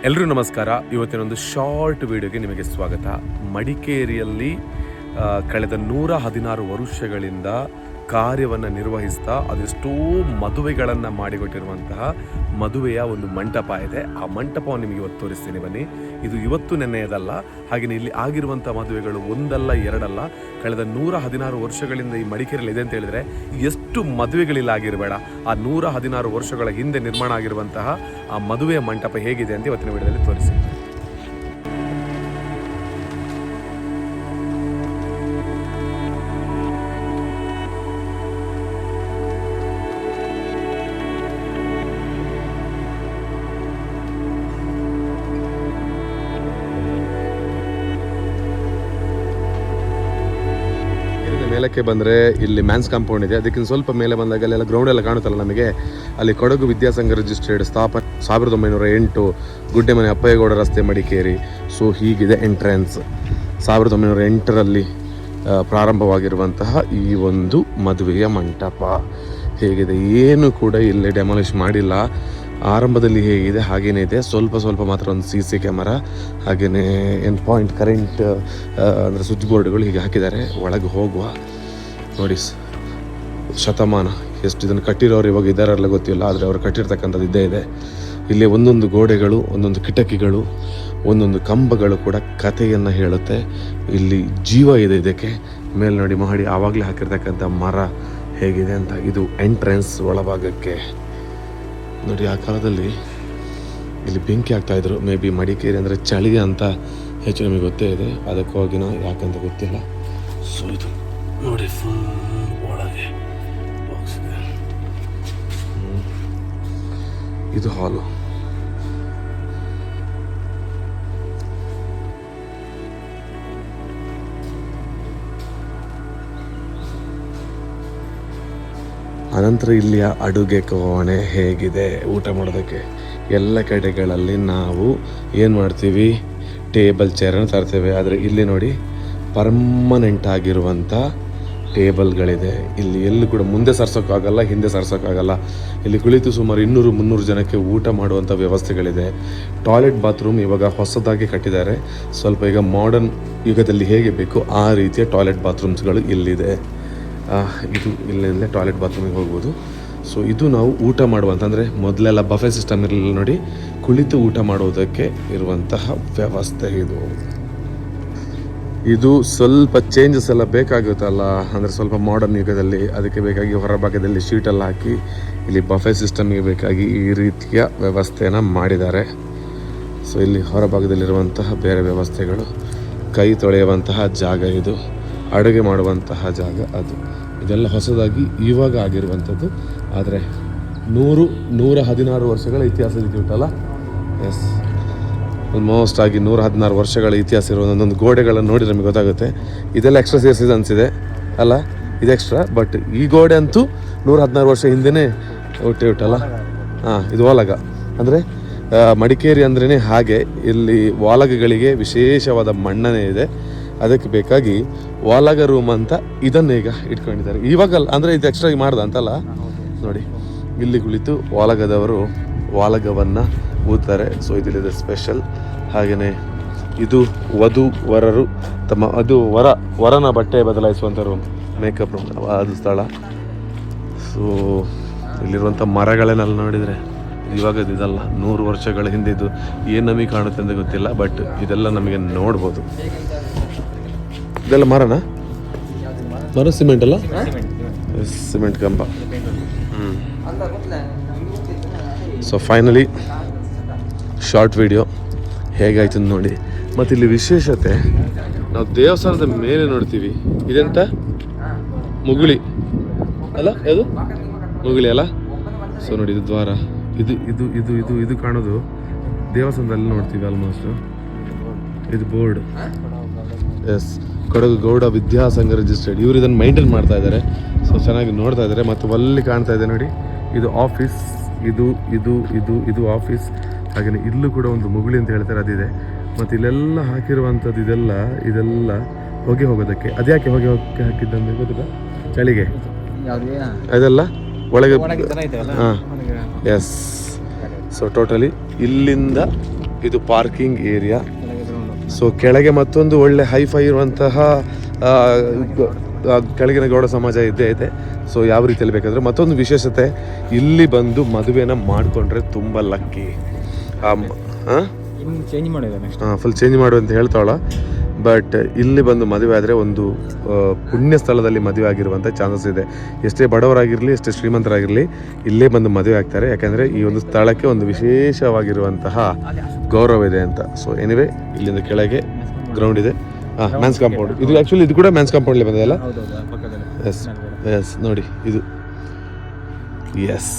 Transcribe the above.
ಎಲ್ರಿಗೂ ನಮಸ್ಕಾರ. ಇವತ್ತಿನೊಂದು ಶಾರ್ಟ್ ವಿಡಿಯೋಗೆ ನಿಮಗೆ ಸ್ವಾಗತ. ಮಡಿಕೇರಿಯಲ್ಲಿ ಕಳೆದ 116 ವರ್ಷಗಳಿಂದ ಕಾರ್ಯವನ್ನು ನಿರ್ವಹಿಸ್ತಾ ಅದೆಷ್ಟೋ ಮದುವೆಗಳನ್ನು ಮಾಡಿಕೊಟ್ಟಿರುವಂತಹ ಮದುವೆಯ ಒಂದು ಮಂಟಪ ಇದೆ. ಆ ಮಂಟಪವನ್ನು ನಿಮಗೆ ಇವತ್ತು ತೋರಿಸ್ತೀನಿ ಬನ್ನಿ. ಇದು ಇವತ್ತು ನೆನ್ನೆಯದಲ್ಲ. ಹಾಗೆಯೇ ಇಲ್ಲಿ ಆಗಿರುವಂಥ ಮದುವೆಗಳು ಒಂದಲ್ಲ ಎರಡಲ್ಲ, ಕಳೆದ 116 ವರ್ಷಗಳಿಂದ ಈ ಮಡಿಕೇರಿಯಲ್ಲಿ ಇದೆ ಅಂತ ಹೇಳಿದರೆ ಎಷ್ಟು ಮದುವೆಗಳಿಲ್ಲ ಆಗಿರಬೇಡ. ಆ 116 ವರ್ಷಗಳ ಹಿಂದೆ ನಿರ್ಮಾಣ ಆಗಿರುವಂತಹ ಆ ಮದುವೆಯ ಮಂಟಪ ಹೇಗಿದೆ ಅಂತ ಇವತ್ತಿನ ವಿಡಿಯೋದಲ್ಲಿ ತೋರಿಸಿ. ಮೇಲಕ್ಕೆ ಬಂದರೆ ಇಲ್ಲಿ ಮ್ಯಾನ್ಸ್ ಕಾಂಪೌಂಡ್ ಇದೆ. ಅದಕ್ಕಿಂತ ಸ್ವಲ್ಪ ಮೇಲೆ ಬಂದಾಗ ಅಲ್ಲೆಲ್ಲ ಗ್ರೌಂಡ್ ಎಲ್ಲ ಕಾಣುತ್ತಲ್ಲ ನಮಗೆ, ಅಲ್ಲಿ ಕೊಡಗು ವಿದ್ಯಾಸಂಘ ರಿಜಿಸ್ಟ್ರೇಡ್ ಸ್ಥಾಪನೆ 1908, ಗುಡ್ಡೆಮನೆ ಅಪ್ಪಯ್ಯಗೌಡ ರಸ್ತೆ ಮಡಿಕೇರಿ. ಸೊ ಹೀಗಿದೆ ಎಂಟ್ರೆನ್ಸ್. 1908ರಲ್ಲಿ ಪ್ರಾರಂಭವಾಗಿರುವಂತಹ ಈ ಒಂದು ಮದುವೆಯ ಮಂಟಪ ಹೇಗಿದೆ. ಏನು ಕೂಡ ಇಲ್ಲಿ ಡೆಮಾಲಿಷ್ ಮಾಡಿಲ್ಲ. ಆರಂಭದಲ್ಲಿ ಹೇಗಿದೆ ಹಾಗೇನೇ ಇದೆ. ಸ್ವಲ್ಪ ಮಾತ್ರ ಒಂದು CC ಕ್ಯಾಮರಾ, ಹಾಗೆಯೇ ಎಂಡ್ ಪಾಯಿಂಟ್ ಕರೆಂಟ್ ಅಂದರೆ ಸ್ವಿಚ್ ಬೋರ್ಡ್ಗಳು ಹೀಗೆ ಹಾಕಿದ್ದಾರೆ. ಒಳಗೆ ಹೋಗುವ ನೋಡಿ, ಶತಮಾನ ಎಷ್ಟು ಇದನ್ನು ಕಟ್ಟಿರೋರು ಇವಾಗ ಇದ್ದಾರಲ್ಲ ಗೊತ್ತಿಲ್ಲ, ಆದರೆ ಅವರು ಕಟ್ಟಿರ್ತಕ್ಕಂಥದ್ದು ಇದ್ದೇ ಇದೆ. ಇಲ್ಲಿ ಒಂದೊಂದು ಗೋಡೆಗಳು, ಒಂದೊಂದು ಕಿಟಕಿಗಳು, ಒಂದೊಂದು ಕಂಬಗಳು ಕೂಡ ಕಥೆಯನ್ನು ಹೇಳುತ್ತೆ. ಇಲ್ಲಿ ಜೀವ ಇದೆ ಇದಕ್ಕೆ. ಮೇಲೆ ನೋಡಿ ಮಹಡಿ ಆವಾಗಲೇ ಹಾಕಿರ್ತಕ್ಕಂಥ ಮರ ಹೇಗಿದೆ ಅಂತ. ಇದು ಎಂಟ್ರೆನ್ಸ್ ಒಳಭಾಗಕ್ಕೆ ನೋಡಿ. ಆ ಕಾಲದಲ್ಲಿ ಇಲ್ಲಿ ಬೆಂಕಿ ಹಾಕ್ತಾಯಿದ್ರು. ಮೇ ಬಿ ಮಡಿಕೇರಿ ಅಂದರೆ ಚಳಿಗೆ ಅಂತ ಹೆಚ್ಚು ನಮಗೆ ಗೊತ್ತೇ ಇದೆ, ಅದಕ್ಕೋಗಿನ ಯಾಕಂತ ಗೊತ್ತಿಲ್ಲ. ಸೊ ಇದು ನೋಡಿ ಫುಲ್ ಒಳಗೆ ಬಾಕ್ಸ್ ಇದೆ. ಇದು ಹಾಲು. ಅನಂತರ ಇಲ್ಲಿಯ ಅಡುಗೆ ಕೋಣೆ ಹೇಗಿದೆ ಊಟ ಮಾಡೋದಕ್ಕೆ. ಎಲ್ಲ ಕಡೆಗಳಲ್ಲಿ ನಾವು ಏನು ಮಾಡ್ತೀವಿ, ಟೇಬಲ್ ಚೇರನ್ನು ತರ್ತೇವೆ. ಆದರೆ ಇಲ್ಲಿ ನೋಡಿ ಪರ್ಮನೆಂಟ್ ಆಗಿರುವಂಥ ಟೇಬಲ್ಗಳಿದೆ. ಇಲ್ಲಿ ಎಲ್ಲೂ ಕೂಡ ಮುಂದೆ ಸರ್ಸೋಕ್ಕಾಗಲ್ಲ, ಹಿಂದೆ ಸರ್ಸೋಕ್ಕಾಗಲ್ಲ. ಇಲ್ಲಿ ಕುಳಿತು ಸುಮಾರು 200-300 ಜನಕ್ಕೆ ಊಟ ಮಾಡುವಂಥ ವ್ಯವಸ್ಥೆಗಳಿದೆ. ಟಾಯ್ಲೆಟ್ ಬಾತ್ರೂಮ್ ಇವಾಗ ಹೊಸದಾಗಿ ಕಟ್ಟಿದ್ದಾರೆ. ಸ್ವಲ್ಪ ಈಗ ಮಾಡರ್ನ್ ಯುಗದಲ್ಲಿ ಹೇಗೆ ಬೇಕು ಆ ರೀತಿಯ ಟಾಯ್ಲೆಟ್ ಬಾತ್ರೂಮ್ಸ್ಗಳು ಇಲ್ಲಿದೆ. ಇದು ಇಲ್ಲಿಂದಲೇ ಟಾಯ್ಲೆಟ್ ಬಾತ್ರೂಮಿಗೆ ಹೋಗ್ಬೋದು. ಸೊ ಇದು ನಾವು ಊಟ ಮಾಡುವಂಥ, ಮೊದಲೆಲ್ಲ ಬಫೆ ಸಿಸ್ಟಮ್ ಇರಲಿಲ್ಲ ನೋಡಿ, ಕುಳಿತು ಊಟ ಮಾಡುವುದಕ್ಕೆ ಇರುವಂತಹ ವ್ಯವಸ್ಥೆ ಇದು. ಇದು ಸ್ವಲ್ಪ ಚೇಂಜಸ್ ಎಲ್ಲ ಬೇಕಾಗುತ್ತಲ್ಲ, ಅಂದರೆ ಸ್ವಲ್ಪ ಮಾಡರ್ನ್ ಯುಗದಲ್ಲಿ, ಅದಕ್ಕೆ ಬೇಕಾಗಿ ಹೊರಭಾಗದಲ್ಲಿ ಶೀಟೆಲ್ಲ ಹಾಕಿ ಇಲ್ಲಿ ಬಫೆ ಸಿಸ್ಟಮ್ಗೆ ಬೇಕಾಗಿ ಈ ರೀತಿಯ ವ್ಯವಸ್ಥೆಯನ್ನು ಮಾಡಿದ್ದಾರೆ. ಸೊ ಇಲ್ಲಿ ಹೊರಭಾಗದಲ್ಲಿರುವಂತಹ ಬೇರೆ ವ್ಯವಸ್ಥೆಗಳು, ಕೈ ತೊಳೆಯುವಂತಹ ಜಾಗ ಇದು, ಅಡುಗೆ ಮಾಡುವಂತಹ ಜಾಗ ಅದು. ಇದೆಲ್ಲ ಹೊಸದಾಗಿ ಇವಾಗ ಆಗಿರುವಂಥದ್ದು. ಆದರೆ 116 ವರ್ಷಗಳ ಇತಿಹಾಸ ಇದೆಯುಂಟಲ್ಲ. ಎಸ್, ಆಲ್ಮೋಸ್ಟ್ ಆಗಿ 116 ವರ್ಷಗಳ ಇತಿಹಾಸ ಇರುವ ಒಂದೊಂದು ಗೋಡೆಗಳನ್ನು ನೋಡಿ ನಮಗೆ ಗೊತ್ತಾಗುತ್ತೆ. ಇದೆಲ್ಲ ಎಕ್ಸ್ಟ್ರಾ ಸೇರಿಸಿದೆ ಅನಿಸಿದೆ ಅಲ್ಲ, ಇದು ಎಕ್ಸ್ಟ್ರಾ. ಬಟ್ ಈ ಗೋಡೆ ಅಂತೂ 116 ವರ್ಷ ಹಿಂದೆನೇ ಹುಟ್ಟಲ್ಲ. ಇದು ವಾಲಗ. ಅಂದರೆ ಮಡಿಕೇರಿ ಅಂದ್ರೇ ಹಾಗೆ, ಇಲ್ಲಿ ವಾಲಗಗಳಿಗೆ ವಿಶೇಷವಾದ ಮಣ್ಣನೆ ಇದೆ. ಅದಕ್ಕೆ ಬೇಕಾಗಿ ವಾಲಗ ರೂಮ್ ಅಂತ ಇದನ್ನು ಈಗ ಇಟ್ಕೊಂಡಿದ್ದಾರೆ. ಇವಾಗಲ್ಲ, ಅಂದರೆ ಇದು ಎಕ್ಸ್ಟ್ರಾ ಮಾಡ್ದ ಅಂತಲ್ಲ. ನೋಡಿ ಇಲ್ಲಿ ಕುಳಿತು ವಾಲಗದವರು ವಾಲಗವನ್ನು ಊದ್ತಾರೆ. ಸೊ ಇದಿದೆ ಸ್ಪೆಷಲ್. ಹಾಗೆಯೇ ಇದು ವಧು-ವರರು ತಮ್ಮ ವರನ ಬಟ್ಟೆ ಬದಲಾಯಿಸುವಂಥ ರೂಮ್, ಮೇಕಪ್ ರೂಮ್, ಅದು ಸ್ಥಳ. ಸೊ ಇಲ್ಲಿರುವಂಥ ಮರಗಳನ್ನೆಲ್ಲ ನೋಡಿದರೆ ಇವಾಗದಿದಲ್ಲ, 100 ವರ್ಷಗಳ ಹಿಂದಿದ್ದು. ಏನು ನಮಗೆ ಕಾಣುತ್ತೆ ಅಂತ ಗೊತ್ತಿಲ್ಲ, ಬಟ್ ಇದೆಲ್ಲ ನಮಗೆ ನೋಡ್ಬೋದು. ಇದೆಲ್ಲ ಮರ ಸಿಮೆಂಟ್ ಅಲ್ಲ, ಸಿಮೆಂಟ್ ಕಂಬ. ಸೊ ಫೈನಲಿ ಶಾರ್ಟ್ ವಿಡಿಯೋ ಹೇಗಾಯ್ತು ನೋಡಿ. ಮತ್ತು ಇಲ್ಲಿ ವಿಶೇಷತೆ, ನಾವು ದೇವಸ್ಥಾನದ ಮೇಲೆ ನೋಡ್ತೀವಿ, ಇದೆಂತ ಮುಗುಳಿ ಅಲ್ಲ, ಅದು ಮುಗುಳಿ ಅಲ್ಲ. ಸೊ ನೋಡಿ ಇದು ದ್ವಾರ, ಇದು ಇದು ಇದು ಇದು ಇದು ಕಾಣೋದು ದೇವಸ್ಥಾನದಲ್ಲಿ ನೋಡ್ತೀವಿ ಆಲ್ಮೋಸ್ಟ್. ಇದು ಬೋರ್ಡ್. ಎಸ್, ಕೊಡಗು ಗೌಡ ವಿದ್ಯಾಸಂಘ ರಿಜಿಸ್ಟ್ರೇಡ್. ಇವರು ಇದನ್ನು ಮೈಂಟೈನ್ ಮಾಡ್ತಾ ಇದ್ದಾರೆ. ಸೊ ಚೆನ್ನಾಗಿ ನೋಡ್ತಾ ಇದ್ದಾರೆ. ಮತ್ತು ಅಲ್ಲಿ ಕಾಣ್ತಾ ಇದೆ ನೋಡಿ, ಇದು ಆಫೀಸ್, ಇದು ಆಫೀಸ್. ಹಾಗೆಯೇ ಇಲ್ಲೂ ಕೂಡ ಒಂದು ಮುಗುಳಿ ಅಂತ ಹೇಳ್ತಾರೆ, ಅದಿದೆ. ಮತ್ತು ಇಲ್ಲೆಲ್ಲ ಹಾಕಿರುವಂಥದ್ದು ಇದೆಲ್ಲ ಹೊಗೆ ಹೋಗೋದಕ್ಕೆ. ಅದ್ಯಾಕೆ ಹೊಗೆ ಹಾಕಿದ್ದಂದ್ರೆ ಗೊತ್ತಿಲ್ಲ, ಚಳಿಗೆ ಅದೆಲ್ಲ ಒಳಗೆ. ಹಾಂ, ಎಸ್. ಸೊ ಟೋಟಲಿ ಇಲ್ಲಿಂದ ಇದು ಪಾರ್ಕಿಂಗ್ ಏರಿಯಾ. ಸೊ ಕೆಳಗೆ ಮತ್ತೊಂದು ಒಳ್ಳೆ ಹೈಫೈ ಇರುವಂತಹ ಕೆಳಗಿನ ಗೌಡ ಸಮಾಜ ಇದ್ದೇ ಇದೆ. ಸೊ ಯಾವ ರೀತಿಯಲ್ಲಿ ಬೇಕಾದರೆ ಮತ್ತೊಂದು ವಿಶೇಷತೆ, ಇಲ್ಲಿ ಬಂದು ಮದುವೆನ ಮಾಡಿಕೊಂಡ್ರೆ ತುಂಬ ಲಕ್ಕಿ. ಚೇಂಜ್ ಮಾಡಿದ್ದಾರೆ ಫುಲ್ ಚೇಂಜ್ ಮಾಡು ಅಂತ ಹೇಳ್ತಾಳ. ಬಟ್ ಇಲ್ಲಿ ಬಂದು ಮದುವೆ ಆದರೆ ಒಂದು ಪುಣ್ಯ ಸ್ಥಳದಲ್ಲಿ ಮದುವೆ ಆಗಿರುವಂಥ ಚಾನ್ಸಸ್ ಇದೆ. ಎಷ್ಟೇ ಬಡವರಾಗಿರಲಿ, ಎಷ್ಟೇ ಶ್ರೀಮಂತರಾಗಿರಲಿ, ಇಲ್ಲೇ ಬಂದು ಮದುವೆ ಆಗ್ತಾರೆ. ಯಾಕೆಂದರೆ ಈ ಒಂದು ಸ್ಥಳಕ್ಕೆ ಒಂದು ವಿಶೇಷವಾಗಿರುವಂತಹ ಗೌರವ ಇದೆ ಅಂತ. ಸೊ ಎನಿವೆ, ಇಲ್ಲಿಂದ ಕೆಳಗೆ ಗ್ರೌಂಡ್ ಇದೆ. ಮ್ಯಾನ್ಸ್ ಕಾಂಪೌಂಡ್ ಇದು. ಆ್ಯಕ್ಚುಲಿ ಇದು ಕೂಡ ಮ್ಯಾನ್ಸ್ ಕಾಂಪೌಂಡ್ಲಿ ಬಂದಿದೆಯಲ್ಲ. ಎಸ್ ಎಸ್, ನೋಡಿ ಇದು. ಎಸ್,